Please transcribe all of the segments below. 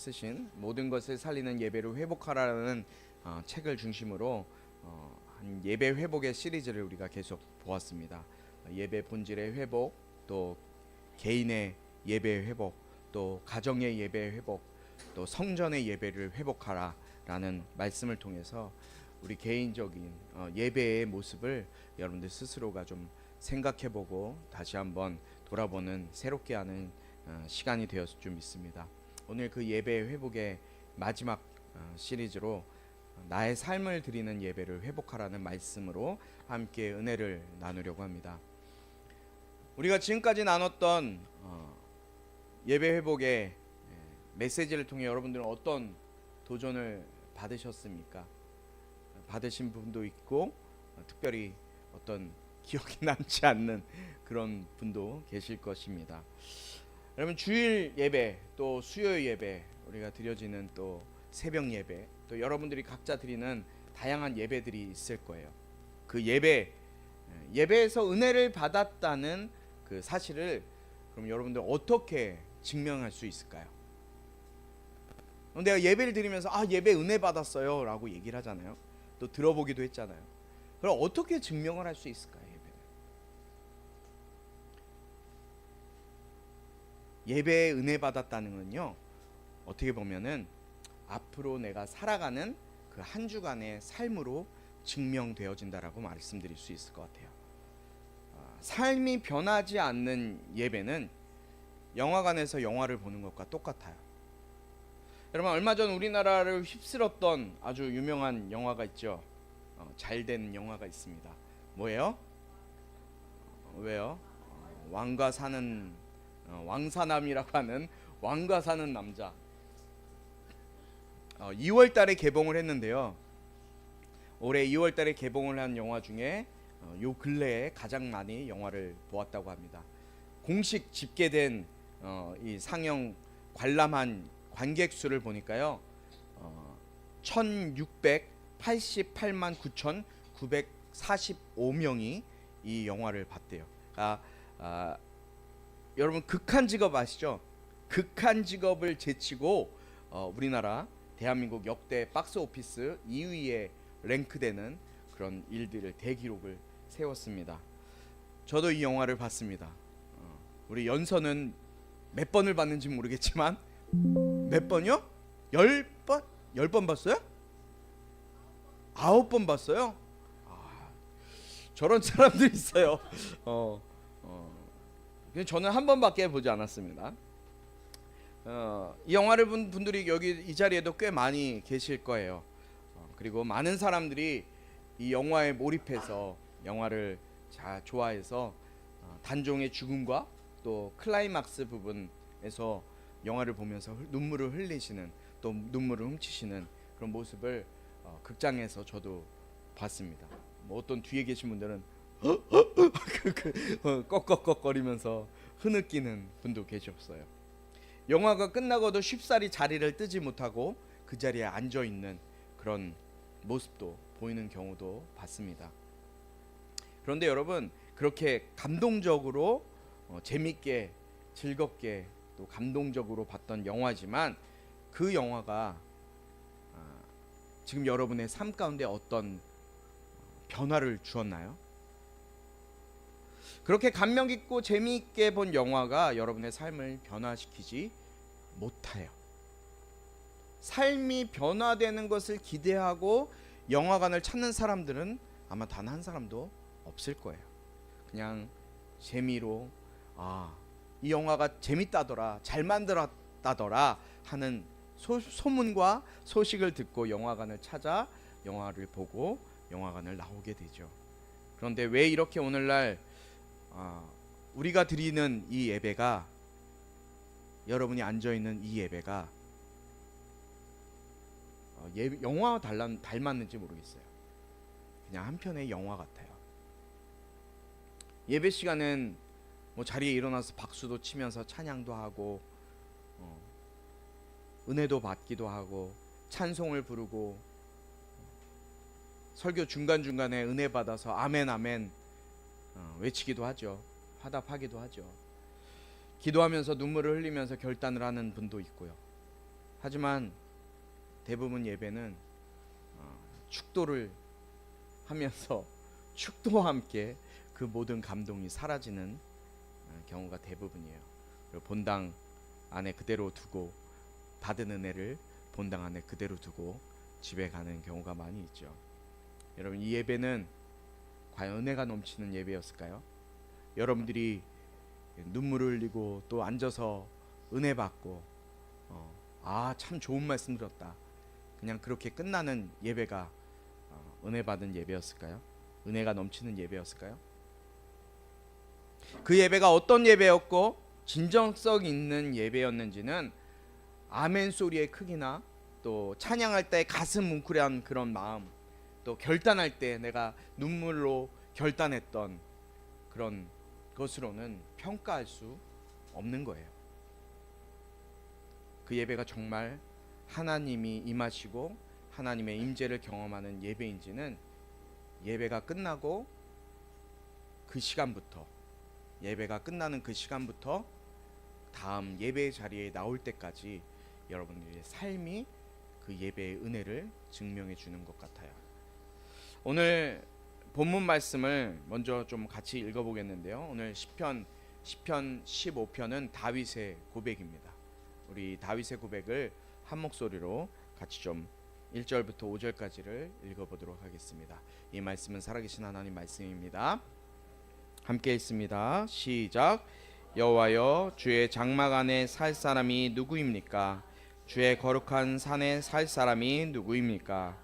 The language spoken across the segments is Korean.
쓰신 모든 것을 살리는 예배를 회복하라는 책을 중심으로 한 예배 회복의 시리즈를 우리가 계속 보았습니다. 예배 본질의 회복, 또 개인의 예배 회복, 또 가정의 예배 회복, 또 성전의 예배를 회복하라라는 말씀을 통해서 우리 개인적인 예배의 모습을 여러분들 스스로가 좀 생각해보고 다시 한번 돌아보는 새롭게 하는 시간이 되었을 줄 믿습니다. 오늘 그 예배 회복의 마지막 시리즈로 나의 삶을 드리는 예배를 회복하라는 말씀으로 함께 은혜를 나누려고 합니다. 우리가 지금까지 나눴던 예배 회복의 메시지를 통해 여러분들은 어떤 도전을 받으셨습니까? 받으신 분도 있고 특별히 어떤 기억이 남지 않는 그런 분도 계실 것입니다. 여러분, 주일 예배, 또 수요일 예배, 우리가 드려지는 또 새벽 예배, 또 여러분들이 각자 드리는 다양한 예배들이 있을 거예요. 그 예배에서 은혜를 받았다는 그 사실을 그럼 여러분들 어떻게 증명할 수 있을까요? 내가 예배를 드리면서 예배 은혜 받았어요 라고 얘기를 하잖아요. 또 들어보기도 했잖아요. 그럼 어떻게 증명을 할 수 있을까요? 예배에 은혜 받았다는 건요, 어떻게 보면은 앞으로 내가 살아가는 그 한 주간의 삶으로 증명되어진다라고 말씀드릴 수 있을 것 같아요. 삶이 변하지 않는 예배는 영화관에서 영화를 보는 것과 똑같아요. 여러분, 얼마 전 우리나라를 휩쓸었던 아주 유명한 영화가 있죠. 잘된 영화가 있습니다. 뭐예요? 왜요? 왕과 사는 왕사남이라고 하는 왕과 사는 남자. 2월 달에 개봉을 했는데요. 올해 2월 달에 개봉을 한 영화 중에 요 근래에 가장 많이 영화를 보았다고 합니다. 공식 집계된 이 상영 관람한 관객 수를 보니까요, 1688만 9,945명이 이 영화를 봤대요. 여러분, 극한 직업 아시죠? 극한 직업을 제치고 우리나라 대한민국 역대 박스 오피스 2위에 랭크되는 그런 일들을 대기록을 세웠습니다. 저도 이 영화를 봤습니다. 우리 연서는 몇 번을 봤는지 모르겠지만 몇 번이요? 10번? 10번 봤어요? 9번 봤어요? 저런 사람들이 있어요. 저는 한 번밖에 보지 않았습니다. 이 영화를 본 분들이 여기 이 자리에도 꽤 많이 계실 거예요. 그리고 많은 사람들이 이 영화에 몰입해서 영화를 잘 좋아해서 단종의 죽음과 또 클라이막스 부분에서 영화를 보면서 눈물을 흘리시는, 또 눈물을 훔치시는 그런 모습을 극장에서 저도 봤습니다. 뭐 어떤 뒤에 계신 분들은 꺽꺽꺽거리면서 흐느끼는 분도 계셨어요. 영화가 끝나고도 쉽사리 자리를 뜨지 못하고 그 자리에 앉아 있는 그런 모습도 보이는 경우도 봤습니다. 그런데 여러분, 그렇게 감동적으로 재밌게 즐겁게 또 감동적으로 봤던 영화지만 그 영화가 지금 여러분의 삶 가운데 어떤 변화를 주었나요? 그렇게 감명 깊고 재미있게 본 영화가 여러분의 삶을 변화시키지 못해요. 삶이 변화되는 것을 기대하고 영화관을 찾는 사람들은 아마 단 한 사람도 없을 거예요. 그냥 재미로 이 영화가 재밌다더라, 잘 만들었다더라 하는 소문과 소식을 듣고 영화관을 찾아 영화를 보고 영화관을 나오게 되죠. 그런데 왜 이렇게 오늘날 우리가 드리는 이 예배가, 여러분이 앉아있는 이 예배가 영화와 닮았는지 모르겠어요. 그냥 한 편의 영화 같아요. 예배 시간은 뭐 자리에 일어나서 박수도 치면서 찬양도 하고 은혜도 받기도 하고 찬송을 부르고 설교 중간중간에 은혜 받아서 아멘 아멘 외치기도 하죠. 화답하기도 하죠. 기도하면서 눈물을 흘리면서 결단을 하는 분도 있고요. 하지만 대부분 예배는 축도를 하면서 축도와 함께 그 모든 감동이 사라지는 경우가 대부분이에요. 그리고 본당 안에 그대로 두고 받은 은혜를 본당 안에 그대로 두고 집에 가는 경우가 많이 있죠. 여러분, 이 예배는 과연 은혜가 넘치는 예배였을까요? 여러분들이 눈물을 흘리고 또 앉아서 은혜 받고 참 좋은 말씀 들었다, 그냥 그렇게 끝나는 예배가 은혜 받은 예배였을까요? 은혜가 넘치는 예배였을까요? 그 예배가 어떤 예배였고 진정성 있는 예배였는지는 아멘 소리의 크기나 또 찬양할 때 가슴 뭉클한 그런 마음, 또 결단할 때 내가 눈물로 결단했던 그런 것으로는 평가할 수 없는 거예요. 그 예배가 정말 하나님이 임하시고 하나님의 임재를 경험하는 예배인지는 예배가 끝나고 그 시간부터, 예배가 끝나는 그 시간부터 다음 예배의 자리에 나올 때까지 여러분들의 삶이 그 예배의 은혜를 증명해 주는 것 같아요. 오늘 본문 말씀을 먼저 좀 같이 읽어보겠는데요. 오늘 시편 15편은 다윗의 고백입니다. 우리 다윗의 고백을 한 목소리로 같이 좀 1절부터 5절까지를 읽어보도록 하겠습니다. 이 말씀은 살아계신 하나님 말씀입니다. 함께 읽습니다. 시작. 여호와여, 주의 장막 안에 살 사람이 누구입니까? 주의 거룩한 산에 살 사람이 누구입니까?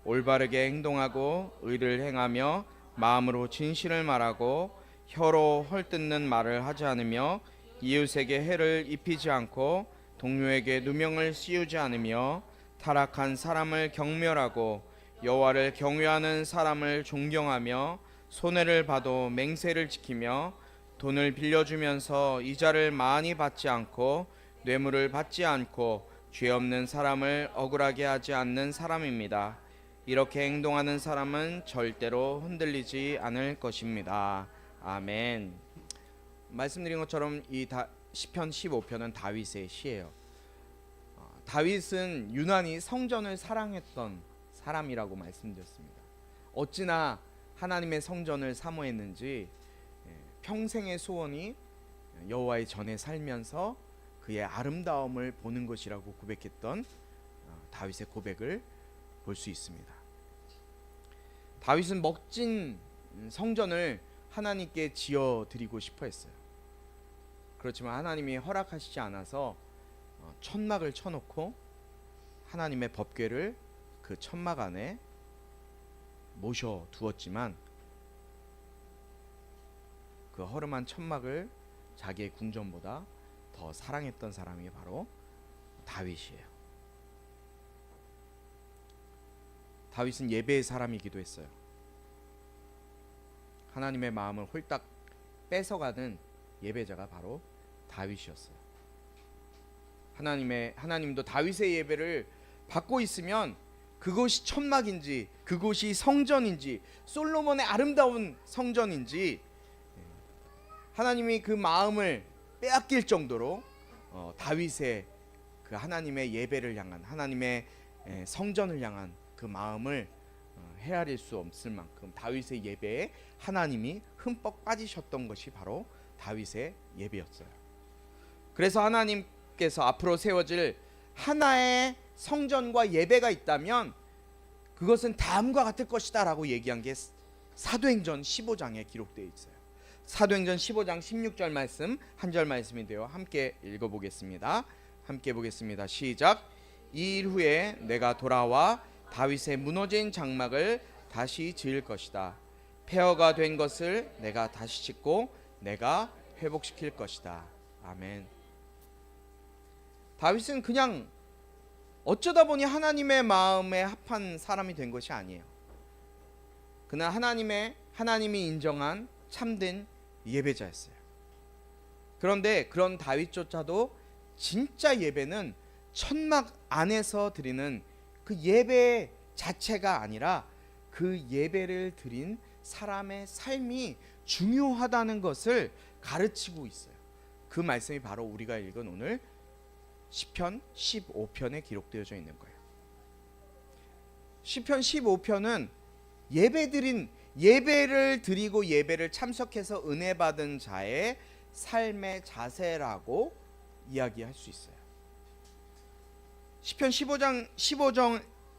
올바르게 행동하고 의를 행하며 마음으로 진실을 말하고 혀로 헐뜯는 말을 하지 않으며 이웃에게 해를 입히지 않고 동료에게 누명을 씌우지 않으며 타락한 사람을 경멸하고 여호와를 경외하는 사람을 존경하며 손해를 봐도 맹세를 지키며 돈을 빌려주면서 이자를 많이 받지 않고 뇌물을 받지 않고 죄 없는 사람을 억울하게 하지 않는 사람입니다. 이렇게 행동하는 사람은 절대로 흔들리지 않을 것입니다. 아멘. 말씀드린 것처럼 이 시편 15편은 다윗의 시예요. 다윗은 유난히 성전을 사랑했던 사람이라고 말씀드렸습니다. 어찌나 하나님의 성전을 사모했는지 평생의 소원이 여호와의 전에 살면서 그의 아름다움을 보는 것이라고 고백했던 다윗의 고백을 볼 수 있습니다. 다윗은 멋진 성전을 하나님께 지어 드리고 싶어 했어요. 그렇지만 하나님이 허락하시지 않아서 천막을 쳐놓고 하나님의 법궤를 그 천막 안에 모셔 두었지만 그 허름한 천막을 자기의 궁전보다 더 사랑했던 사람이 바로 다윗이에요. 다윗은 예배의 사람이기도 했어요. 하나님의 마음을 홀딱 뺏어가는 예배자가 바로 다윗이었어요. 하나님도 다윗의 예배를 받고 있으면 그곳이 천막인지 그곳이 성전인지 솔로몬의 아름다운 성전인지 하나님이 그 마음을 빼앗길 정도로 다윗의 그 하나님의 예배를 향한, 하나님의 성전을 향한 그 마음을 헤아릴 수 없을 만큼 다윗의 예배에 하나님이 흠뻑 빠지셨던 것이 바로 다윗의 예배였어요. 그래서 하나님께서 앞으로 세워질 하나의 성전과 예배가 있다면 그것은 다음과 같을 것이다 라고 얘기한 게 사도행전 15장에 기록되어 있어요. 사도행전 15장 16절 말씀, 한 절 말씀인데요, 함께 읽어보겠습니다. 함께 보겠습니다. 시작. 이 일 후에 내가 돌아와 다윗의 무너진 장막을 다시 지을 것이다. 폐허가 된 것을 내가 다시 짓고 내가 회복시킬 것이다. 아멘. 다윗은 그냥 어쩌다 보니 하나님의 마음에 합한 사람이 된 것이 아니에요. 그는 하나님이 인정한 참된 예배자였어요. 그런데 그런 다윗조차도 진짜 예배는 천막 안에서 드리는 그 예배 자체가 아니라 그 예배를 드린 사람의 삶이 중요하다는 것을 가르치고 있어요. 그 말씀이 바로 우리가 읽은 오늘 시편 15편에 기록되어져 있는 거예요. 시편 15편은 예배를 드리고 예배를 참석해서 은혜 받은 자의 삶의 자세라고 이야기할 수 있어요. 시편 15편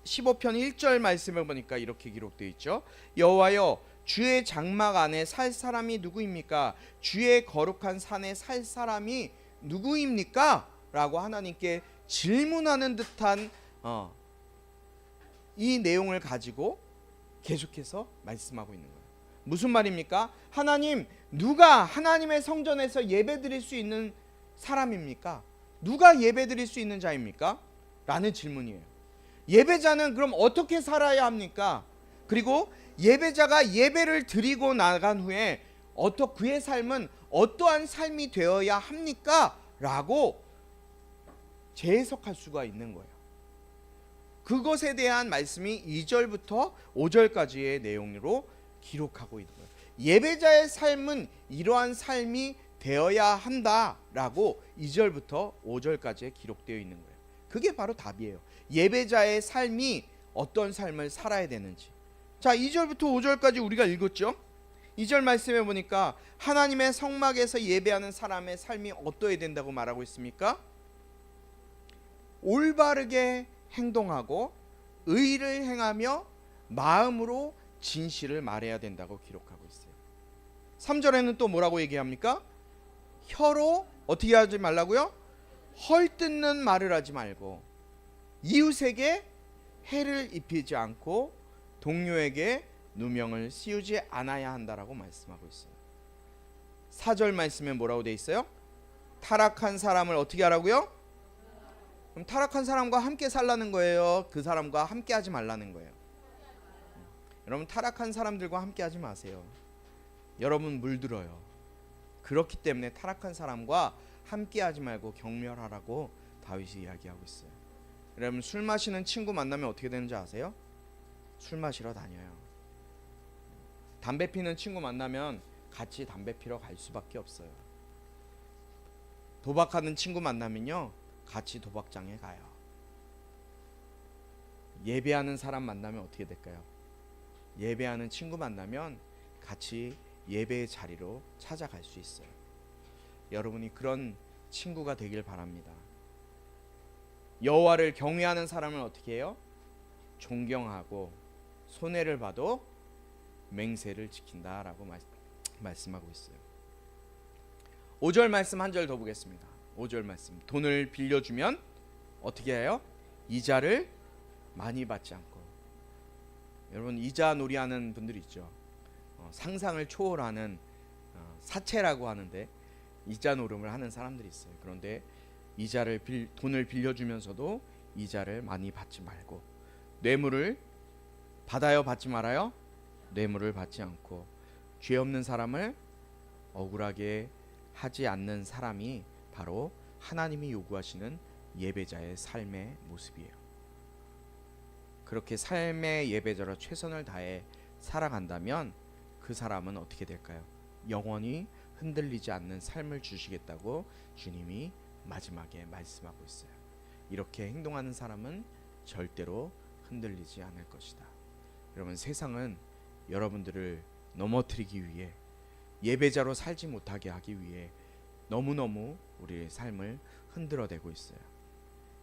1절 말씀을 보니까 이렇게 기록되어 있죠. 여호와여, 주의 장막 안에 살 사람이 누구입니까? 주의 거룩한 산에 살 사람이 누구입니까? 라고 하나님께 질문하는 듯한 이 내용을 가지고 계속해서 말씀하고 있는 거예요. 무슨 말입니까? 하나님, 누가 하나님의 성전에서 예배드릴 수 있는 사람입니까? 누가 예배드릴 수 있는 자입니까? 라는 질문이에요. 예배자는 그럼 어떻게 살아야 합니까? 그리고 예배자가 예배를 드리고 나간 후에 그의 삶은 어떠한 삶이 되어야 합니까? 라고 재해석할 수가 있는 거예요. 그것에 대한 말씀이 2절부터 5절까지의 내용으로 기록하고 있는 거예요. 예배자의 삶은 이러한 삶이 되어야 한다라고 2절부터 5절까지에 기록되어 있는 거예요. 그게 바로 답이에요. 예배자의 삶이 어떤 삶을 살아야 되는지. 자, 2절부터 5절까지 우리가 읽었죠. 2절 말씀해 보니까 하나님의 성막에서 예배하는 사람의 삶이 어떠해야 된다고 말하고 있습니까? 올바르게 행동하고 의를 행하며 마음으로 진실을 말해야 된다고 기록하고 있어요. 3절에는 또 뭐라고 얘기합니까? 혀로 어떻게 하지 말라고요? 헐뜯는 말을 하지 말고 이웃에게 해를 입히지 않고 동료에게 누명을 씌우지 않아야 한다라고 말씀하고 있어요. 4절 말씀에 뭐라고 돼 있어요? 타락한 사람을 어떻게 하라고요? 그럼 타락한 사람과 함께 살라는 거예요? 그 사람과 함께 하지 말라는 거예요? 여러분, 타락한 사람들과 함께 하지 마세요. 여러분 물들어요. 그렇기 때문에 타락한 사람과 함께 하지 말고 경멸하라고 다윗이 이야기하고 있어요. 여러분, 술 마시는 친구 만나면 어떻게 되는지 아세요? 술 마시러 다녀요. 담배 피는 친구 만나면 같이 담배 피러 갈 수밖에 없어요. 도박하는 친구 만나면요, 같이 도박장에 가요. 예배하는 사람 만나면 어떻게 될까요? 예배하는 친구 만나면 같이 예배의 자리로 찾아갈 수 있어요. 여러분이 그런 친구가 되길 바랍니다. 여호와를 경외하는 사람을 어떻게 해요? 존경하고 손해를 봐도 맹세를 지킨다라고 말씀하고 있어요. 5절 말씀 한 절 더 보겠습니다. 5절 말씀. 돈을 빌려주면 어떻게 해요? 이자를 많이 받지 않고. 여러분, 이자 놀이하는 분들 있죠. 상상을 초월하는 사채라고 하는데 이자 노름을 하는 사람들이 있어요. 그런데 돈을 빌려주면서도 이자를 많이 받지 말고, 뇌물을 받아요, 받지 말아요? 뇌물을 받지 않고, 죄 없는 사람을 억울하게 하지 않는 사람이 바로 하나님이 요구하시는 예배자의 삶의 모습이에요. 그렇게 삶의 예배자로 최선을 다해 살아간다면 그 사람은 어떻게 될까요? 영원히 흔들리지 않는 삶을 주시겠다고 주님이 마지막에 말씀하고 있어요. 이렇게 행동하는 사람은 절대로 흔들리지 않을 것이다. 여러분, 세상은 여러분들을 넘어뜨리기 위해, 예배자로 살지 못하게 하기 위해 너무너무 우리의 삶을 흔들어대고 있어요.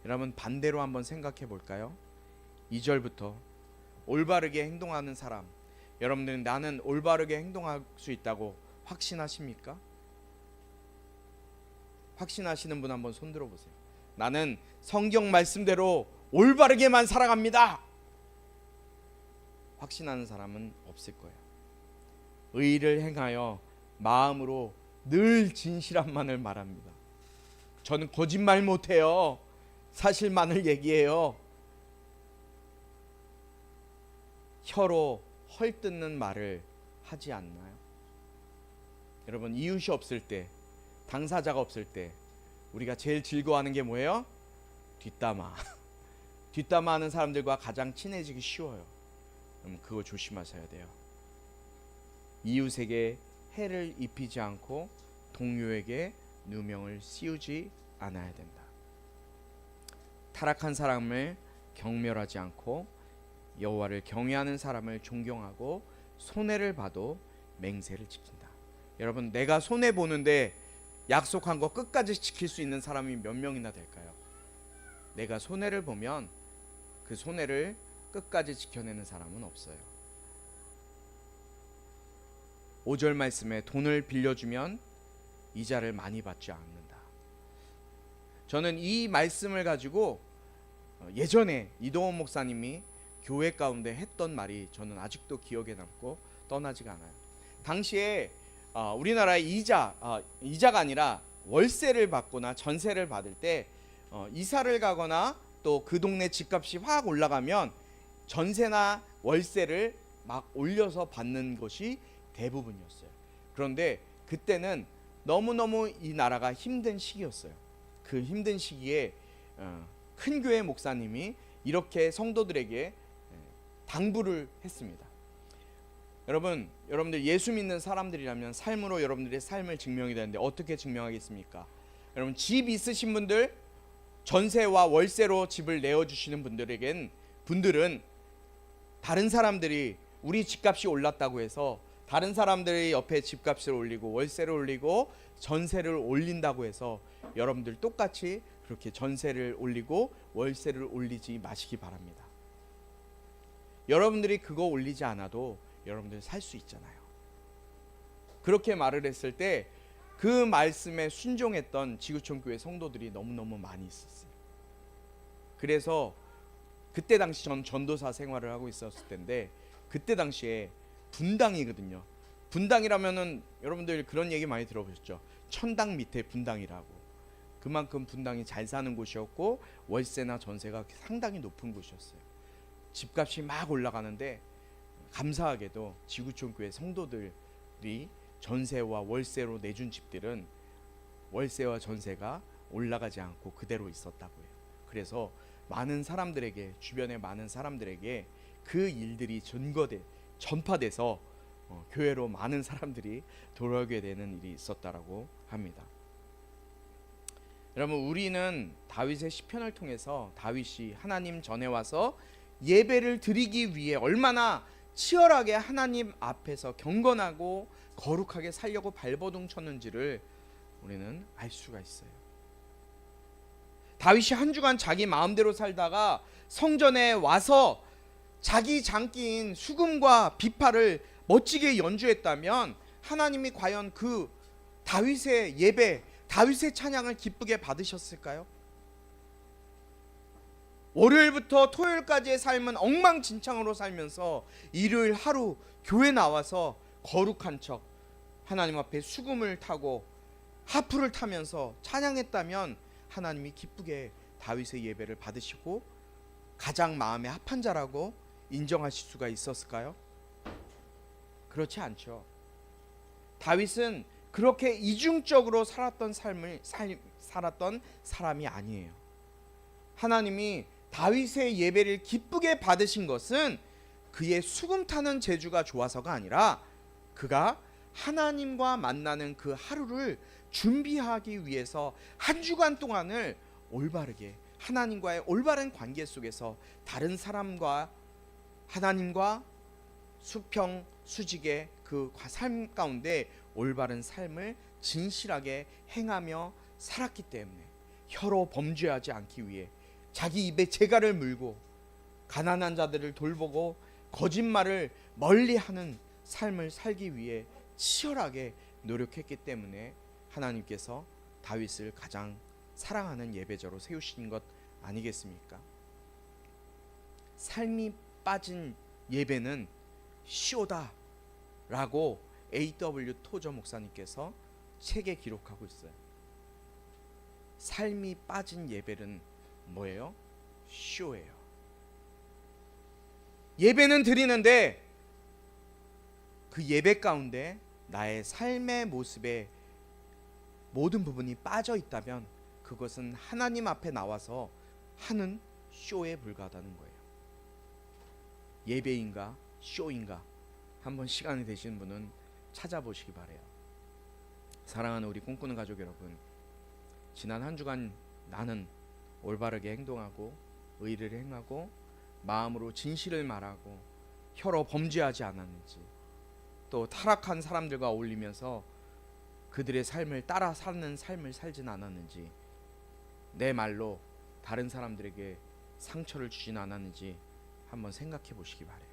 여러분, 반대로 한번 생각해 볼까요? 2절부터 올바르게 행동하는 사람, 여러분들은 나는 올바르게 행동할 수 있다고 확신하십니까? 확신하시는 분 한번 손 들어보세요. 나는 성경 말씀대로 올바르게만 살아갑니다. 확신하는 사람은 없을 거예요. 의를 행하여 마음으로 늘 진실함만을 말합니다. 저는 거짓말 못해요. 사실만을 얘기해요. 혀로 헐뜯는 말을 하지 않나요? 여러분, 이웃이 없을 때, 당사자가 없을 때 우리가 제일 즐거워하는 게 뭐예요? 뒷담화. 뒷담화하는 사람들과 가장 친해지기 쉬워요. 그럼 그거 조심하셔야 돼요. 이웃에게 해를 입히지 않고 동료에게 누명을 씌우지 않아야 된다. 타락한 사람을 경멸하지 않고 여호와를 경외하는 사람을 존경하고 손해를 봐도 맹세를 지킨다. 여러분, 내가 손해 보는데 약속한 거 끝까지 지킬 수 있는 사람이 몇 명이나 될까요? 내가 손해를 보면 그 손해를 끝까지 지켜내는 사람은 없어요. 5절 말씀에 돈을 빌려주면 이자를 많이 받지 않는다. 저는 이 말씀을 가지고 예전에 이동원 목사님이 교회 가운데 했던 말이 저는 아직도 기억에 남고 떠나지가 않아요. 당시에 우리나라의 이자가 아니라 월세를 받거나 전세를 받을 때 이사를 가거나 또 그 동네 집값이 확 올라가면 전세나 월세를 막 올려서 받는 것이 대부분이었어요. 그런데 그때는 너무너무 이 나라가 힘든 시기였어요. 그 힘든 시기에 큰 교회 목사님이 이렇게 성도들에게 당부를 했습니다. 여러분들 예수 믿는 사람들이라면 삶으로 여러분들의 삶을 증명이 되는데 어떻게 증명하겠습니까? 여러분, 집 있으신 분들, 전세와 월세로 집을 내어주시는 분들은 다른 사람들이 우리 집값이 올랐다고 해서 다른 사람들이 옆에 집값을 올리고 월세를 올리고 전세를 올린다고 해서 여러분들 똑같이 그렇게 전세를 올리고 월세를 올리지 마시기 바랍니다. 여러분들이 그거 올리지 않아도 여러분들 살 수 있잖아요. 그렇게 말을 했을 때 그 말씀에 순종했던 지구촌 교회 성도들이 너무너무 많이 있었어요. 그래서 그때 당시 전 전도사 생활을 하고 있었을 텐데 그때 당시에 분당이거든요. 분당이라면은 여러분들 그런 얘기 많이 들어보셨죠? 천당 밑에 분당이라고. 그만큼 분당이 잘 사는 곳이었고 월세나 전세가 상당히 높은 곳이었어요. 집값이 막 올라가는데 감사하게도 지구촌 교회 성도들이 전세와 월세로 내준 집들은 월세와 전세가 올라가지 않고 그대로 있었다고 해요. 그래서 많은 사람들에게, 주변의 많은 사람들에게 그 일들이 전파돼서 교회로 많은 사람들이 돌아오게 되는 일이 있었다라고 합니다. 여러분, 우리는 다윗의 시편을 통해서 다윗이 하나님 전에 와서 예배를 드리기 위해 얼마나 치열하게 하나님 앞에서 경건하고 거룩하게 살려고 발버둥 쳤는지를 우리는 알 수가 있어요. 다윗이 한 주간 자기 마음대로 살다가 성전에 와서 자기 장기인 수금과 비파를 멋지게 연주했다면 하나님이 과연 그 다윗의 예배, 다윗의 찬양을 기쁘게 받으셨을까요? 월요일부터 토요일까지의 삶은 엉망진창으로 살면서 일요일 하루 교회 나와서 거룩한 척 하나님 앞에 수금을 타고 하프를 타면서 찬양했다면 하나님이 기쁘게 다윗의 예배를 받으시고 가장 마음에 합한 자라고 인정하실 수가 있었을까요? 그렇지 않죠. 다윗은 그렇게 이중적으로 살았던 사람이 아니에요. 하나님이 다윗의 예배를 기쁘게 받으신 것은 그의 수금 타는 재주가 좋아서가 아니라 그가 하나님과 만나는 그 하루를 준비하기 위해서 한 주간 동안을 올바르게 하나님과의 올바른 관계 속에서 다른 사람과 하나님과 수평 수직의 그 삶 가운데 올바른 삶을 진실하게 행하며 살았기 때문에 혀로 범죄하지 않기 위해 자기 입에 재갈을 물고 가난한 자들을 돌보고 거짓말을 멀리하는 삶을 살기 위해 치열하게 노력했기 때문에 하나님께서 다윗을 가장 사랑하는 예배자로 세우신 것 아니겠습니까? 삶이 빠진 예배는 쇼다 라고 A.W. 토저 목사님께서 책에 기록하고 있어요. 삶이 빠진 예배는 뭐예요? 쇼예요. 예배는 드리는데 그 예배 가운데 나의 삶의 모습에 모든 부분이 빠져 있다면 그것은 하나님 앞에 나와서 하는 쇼에 불과하다는 거예요. 예배인가 쇼인가 한번 시간이 되시는 분은 찾아보시기 바래요. 사랑하는 우리 꿈꾸는 가족 여러분, 지난 한 주간 나는 올바르게 행동하고 의를 행하고 마음으로 진실을 말하고 혀로 범죄하지 않았는지, 또 타락한 사람들과 어울리면서 그들의 삶을 따라 사는 삶을 살진 않았는지, 내 말로 다른 사람들에게 상처를 주진 않았는지 한번 생각해 보시기 바래요.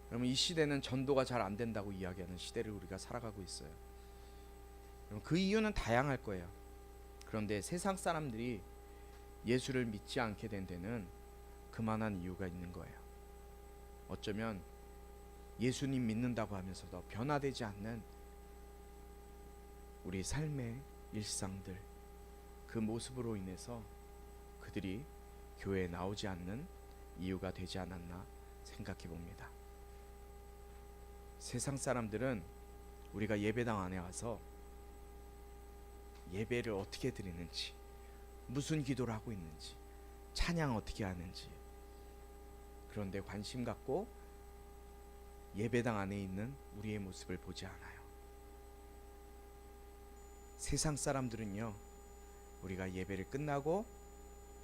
여러분, 이 시대는 전도가 잘 안 된다고 이야기하는 시대를 우리가 살아가고 있어요. 여러분, 그 이유는 다양할 거예요. 그런데 세상 사람들이 예수를 믿지 않게 된 데는 그만한 이유가 있는 거예요. 어쩌면 예수님 믿는다고 하면서도 변화되지 않는 우리 삶의 일상들, 그 모습으로 인해서 그들이 교회에 나오지 않는 이유가 되지 않았나 생각해 봅니다. 세상 사람들은 우리가 예배당 안에 와서 예배를 어떻게 드리는지, 무슨 기도를 하고 있는지, 찬양 어떻게 하는지, 그런데 관심 갖고 예배당 안에 있는 우리의 모습을 보지 않아요. 세상 사람들은요, 우리가 예배를 끝나고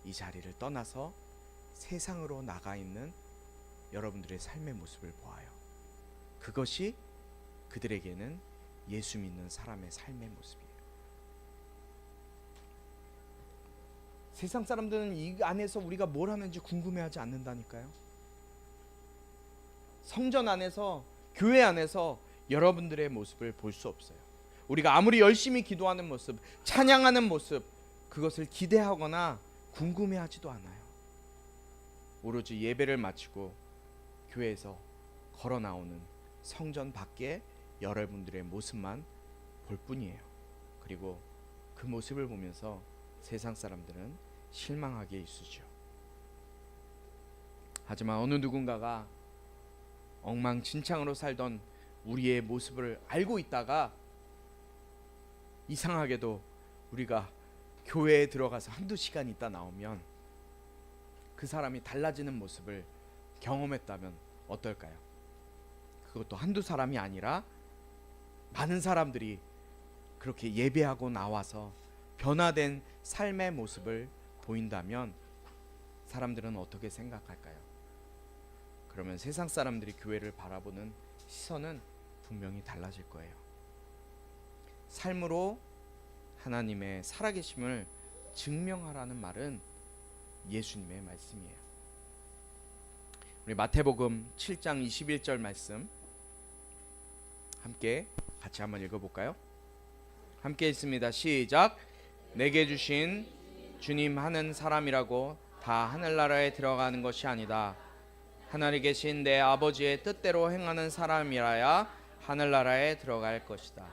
이 자리를 떠나서 세상으로 나가 있는 여러분들의 삶의 모습을 보아요. 그것이 그들에게는 예수 믿는 사람의 삶의 모습이에요. 세상 사람들은 이 안에서 우리가 뭘 하는지 궁금해하지 않는다니까요. 성전 안에서, 교회 안에서 여러분들의 모습을 볼 수 없어요. 우리가 아무리 열심히 기도하는 모습, 찬양하는 모습, 그것을 기대하거나 궁금해하지도 않아요. 오로지 예배를 마치고 교회에서 걸어 나오는 성전 밖에 여러분들의 모습만 볼 뿐이에요. 그리고 그 모습을 보면서 세상 사람들은 실망하게 있으죠. 하지만 어느 누군가가 엉망진창으로 살던 우리의 모습을 알고 있다가 이상하게도 우리가 교회에 들어가서 한두 시간 있다 나오면 그 사람이 달라지는 모습을 경험했다면 어떨까요? 그것도 한두 사람이 아니라 많은 사람들이 그렇게 예배하고 나와서 변화된 삶의 모습을 보인다면 사람들은 어떻게 생각할까요? 그러면 세상 사람들이 교회를 바라보는 시선은 분명히 달라질 거예요. 삶으로 하나님의 살아계심을 증명하라는 말은 예수님의 말씀이에요. 우리 마태복음 7장 21절 말씀 함께 같이 한번 읽어볼까요? 함께 읽습니다. 시작. 내게 주신 주님 하는 사람이라고 다 하늘나라에 들어가는 것이 아니다. 하늘에 계신 내 아버지의 뜻대로 행하는 사람이라야 하늘나라에 들어갈 것이다.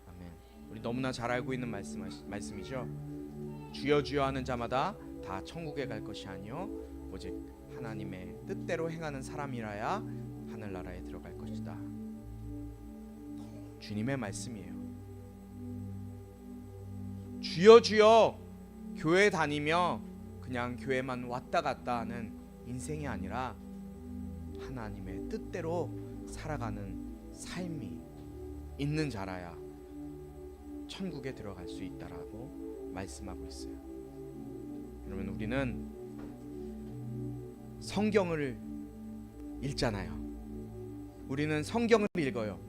아멘. 우리 너무나 잘 알고 있는 말씀이죠. 주여 주여 하는 자마다 다 천국에 갈 것이 아니요 오직 하나님의 뜻대로 행하는 사람이라야 하늘나라에 들어갈 것이다. 주님의 말씀이에요. 주여 주여 교회 다니며 그냥 교회만 왔다 갔다 하는 인생이 아니라 하나님의 뜻대로 살아가는 삶이 있는 자라야 천국에 들어갈 수 있다라고 말씀하고 있어요. 여러분, 우리는 성경을 읽잖아요. 우리는 성경을 읽어요.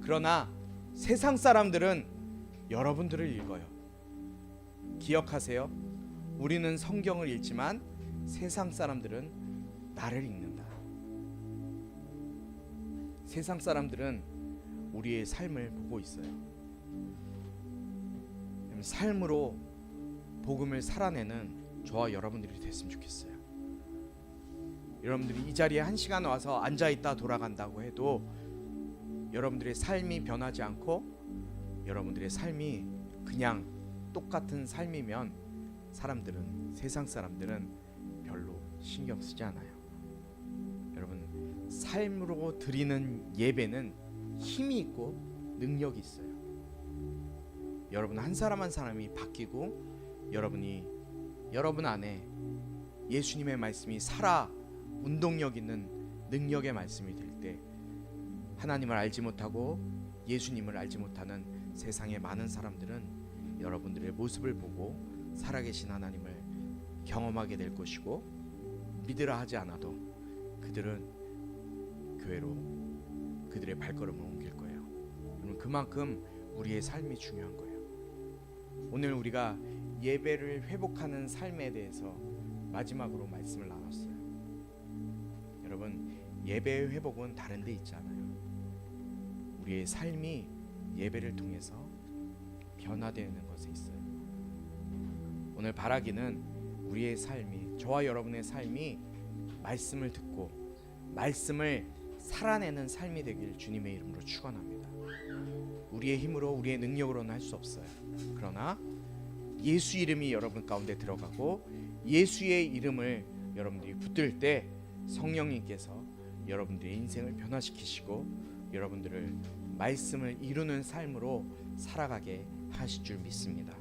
그러나 세상 사람들은 여러분들을 읽어요. 기억하세요. 우리는 성경을 읽지만 세상 사람들은 나를 읽는다. 세상 사람들은 우리의 삶을 보고 있어요. 삶으로 복음을 살아내는 저와 여러분들이 됐으면 좋겠어요. 여러분들이 이 자리에 한 시간 와서 앉아있다 돌아간다고 해도 여러분들의 삶이 변하지 않고 여러분들의 삶이 그냥 똑같은 삶이면 세상 사람들은 별로 신경 쓰지 않아요. 여러분, 삶으로 드리는 예배는 힘이 있고 능력이 있어요. 여러분 한 사람 한 사람이 바뀌고 여러분 안에 예수님의 말씀이 살아 운동력 있는 능력의 말씀이 될 때 하나님을 알지 못하고 예수님을 알지 못하는 세상의 많은 사람들은 여러분들의 모습을 보고 살아계신 하나님을 경험하게 될 것이고, 믿으라 하지 않아도 그들은 교회로 그들의 발걸음을 옮길 거예요. 여러분, 그만큼 우리의 삶이 중요한 거예요. 오늘 우리가 예배를 회복하는 삶에 대해서 마지막으로 말씀을 나눴어요. 여러분, 예배의 회복은 다른 데 있지 않아요. 우리의 삶이 예배를 통해서 변화되는 것에 있어요. 오늘 바라기는 우리의 삶이, 저와 여러분의 삶이 말씀을 듣고 말씀을 살아내는 삶이 되길 주님의 이름으로 축원합니다. 우리의 힘으로, 우리의 능력으로는 할 수 없어요. 그러나 예수 이름이 여러분 가운데 들어가고 예수의 이름을 여러분들이 붙들 때 성령님께서 여러분들의 인생을 변화시키시고 여러분들을 말씀을 이루는 삶으로 살아가게 하실 줄 믿습니다.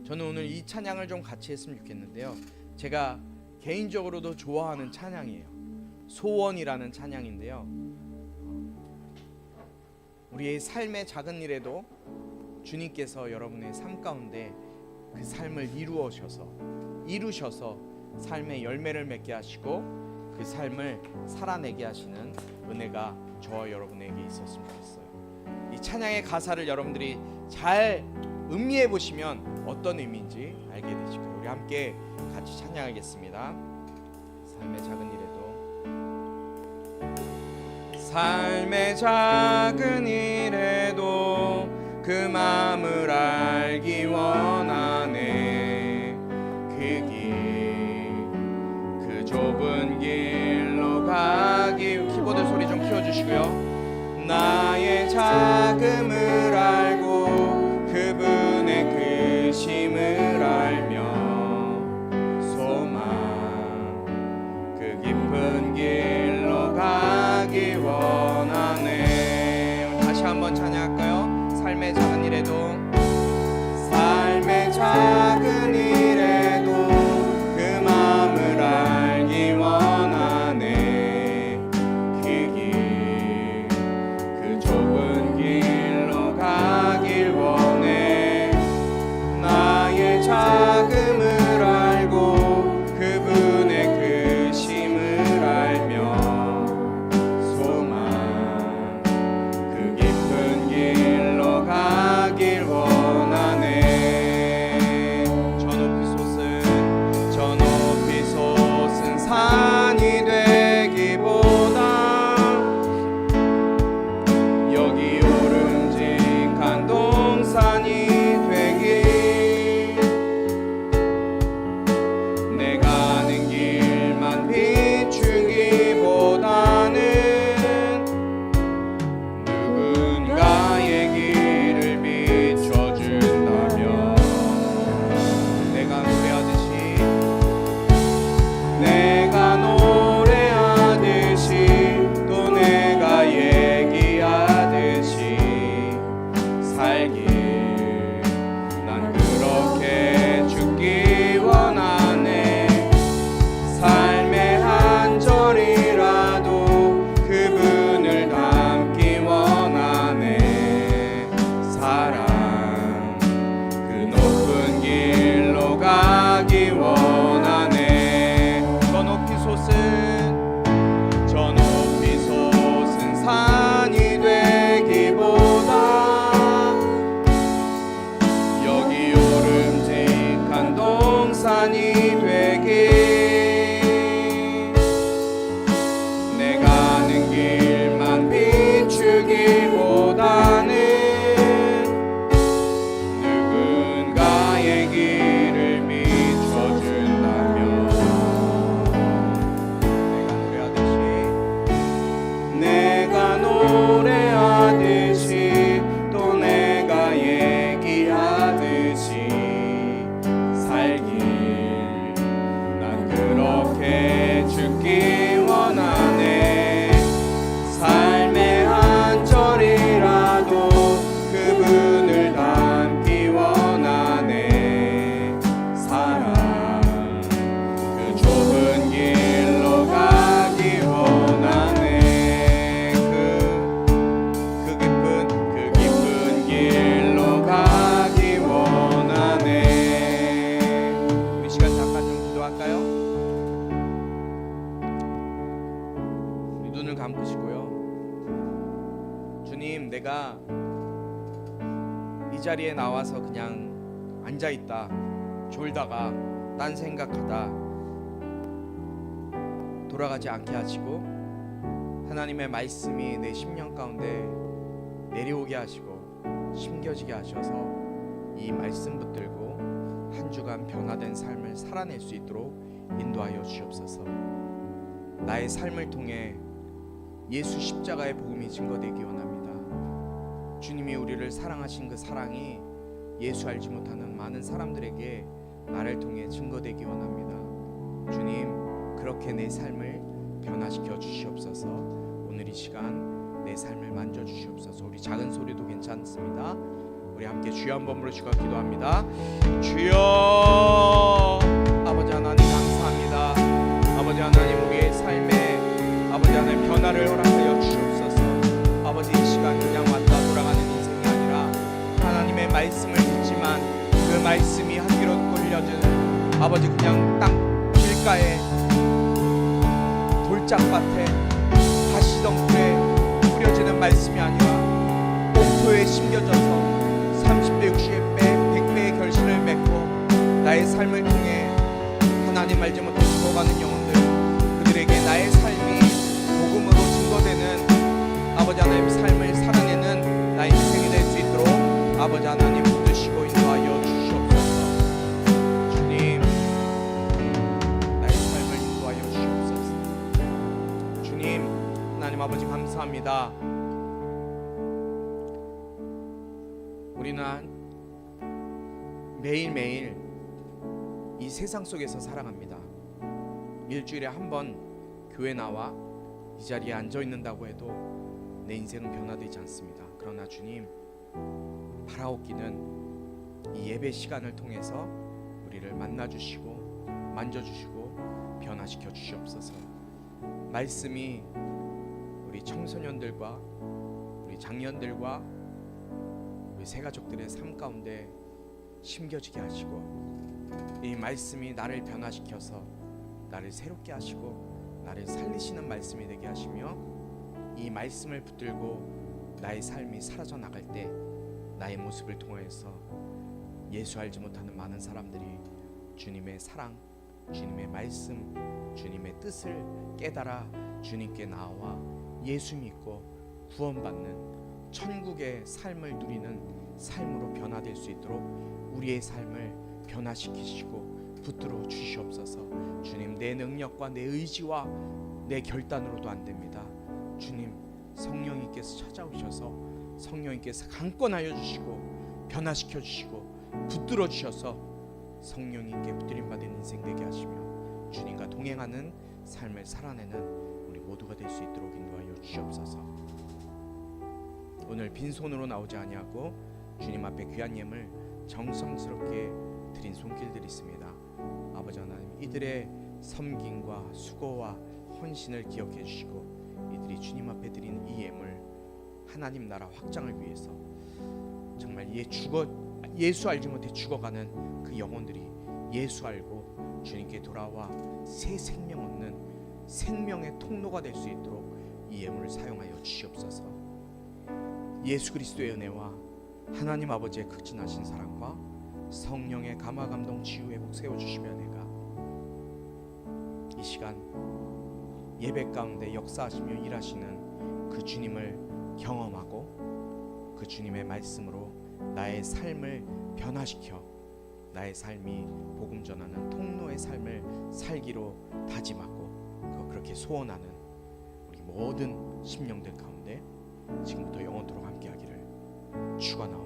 저는 오늘 이 찬양을 좀 같이 했으면 좋겠는데요, 제가 개인적으로도 좋아하는 찬양이에요. 소원이라는 찬양인데요, 우리의 삶의 작은 일에도 주님께서 여러분의 삶 가운데 그 삶을 이루셔서 삶의 열매를 맺게 하시고 그 삶을 살아내게 하시는 은혜가 저와 여러분에게 있었으면 좋겠어요. 이 찬양의 가사를 여러분들이 잘 음미해 보시면 어떤 의미인지 알게 되실 거예요. 우리 함께 같이 찬양하겠습니다. 삶의 작은 일에도, 삶의 작은 일에도 그 마음을 알기 원하네. 그 좁은 길로 가기. 키보드 소리 좀 키워주시고요. 나의 자금을 알고 그분의 크심을 알며 소망 그 깊은 길로 가기 원하네. 다시 한번 찬양할까요? 삶의 작은 일에도, 삶의 작은 일에도 그 마음을 알기 원하네. 그 좁은 길로 가 자리에 나와서 그냥 앉아있다 졸다가 딴 생각하다 돌아가지 않게 하시고 하나님의 말씀이 내 심령 가운데 내려오게 하시고 심겨지게 하셔서 이 말씀 붙들고 한 주간 변화된 삶을 살아낼 수 있도록 인도하여 주옵소서. 나의 삶을 통해 예수 십자가의 복음이 증거되기 원합니다. 주님이 우리를 사랑하신 그 사랑이 예수 알지 못하는 많은 사람들에게 나를 통해 증거되기 원합니다. 주님, 그렇게 내 삶을 변화시켜 주시옵소서. 오늘 이 시간 내 삶을 만져 주시옵소서. 우리 작은 소리도 괜찮습니다. 우리 함께 주여 한번 부르시고 기도합니다. 주여, 아버지 하나님 감사합니다. 아버지 하나님, 우리의 삶에 아버지 하나님 변화를 허락하여 주시옵소서. 아버지, 이 시간 그냥 왔다 돌아가는 인생이 아니라 하나님의 말씀을 듣지만 그 말씀이 한 귀로 듣고 흘려지는 아버지 그냥 땅 길가에 돌짝밭에 가시덩굴에 뿌려지는 말씀이 아니라 옥토에 심겨져서 30배, 60배, 100배의 결실을 맺고 나의 삶을 통해 하나님 알지 못해 죽어가는 영혼들, 그들에게 나의 삶이 복음으로 증거되는 아버지 하나님 삶을 살아내는 나의 인생이 될 수 있도록 아버지 하나님 붙드시고 인도하여 주시옵소서. 주님, 나의 삶을 인도하여 주시옵소서. 주님, 하나님 아버지 감사합니다. 우리는 매일매일 이 세상 속에서 살아갑니다. 일주일에 한 번 교회 나와 이 자리에 앉아 있는다고 해도 내 인생은 변화되지 않습니다. 그러나 주님, 바라옵기는 이 예배 시간을 통해서 우리를 만나주시고 만져주시고 변화시켜 주시옵소서. 말씀이 우리 청소년들과 우리 장년들과 우리 새가족들의 삶 가운데 심겨지게 하시고 이 말씀이 나를 변화시켜서 나를 새롭게 하시고 나를 살리시는 말씀이 되게 하시며 이 말씀을 붙들고 나의 삶이 사라져 나갈 때 나의 모습을 통해서 예수 알지 못하는 많은 사람들이 주님의 사랑, 주님의 말씀, 주님의 뜻을 깨달아 주님께 나와 예수 믿고 구원받는 천국의 삶을 누리는 삶으로 변화될 수 있도록 우리의 삶을 변화시키시고 붙들어 주시옵소서. 주님, 내 능력과 내 의지와 내 결단으로도 안 됩니다. 주님, 성령님께서 찾아오셔서 성령님께서 강권하여 주시고 변화시켜 주시고 붙들어 주셔서 성령님께 붙들림 받은 인생 되게 하시며 주님과 동행하는 삶을 살아내는 우리 모두가 될 수 있도록 인도하여 주시옵소서. 오늘 빈손으로 나오지 아니하고 주님 앞에 귀한 예물 정성스럽게 드린 손길들이 있습니다. 아버지 하나님, 이들의 섬김과 수고와 헌신을 기억해 주시고 이들이 주님 앞에 드린 이 예물 하나님 나라 확장을 위해서 정말 예수 알지 못해 죽어가는 그 영혼들이 예수 알고 주님께 돌아와 새 생명 얻는 생명의 통로가 될 수 있도록 이 예물을 사용하여 주시옵소서. 예수 그리스도의 은혜와 하나님 아버지의 극진하신 사랑과 성령의 감화 감동 치유 회복 세워주시며 내가 이 시간 예배 가운데 역사하시며 일하시는 그 주님을 경험하고 그 주님의 말씀으로 나의 삶을 변화시켜 나의 삶이 복음 전하는 통로의 삶을 살기로 다짐하고 그렇게 소원하는 우리 모든 심령들 가운데 지금부터 영원토록 함께하기를 축원하옵나이다.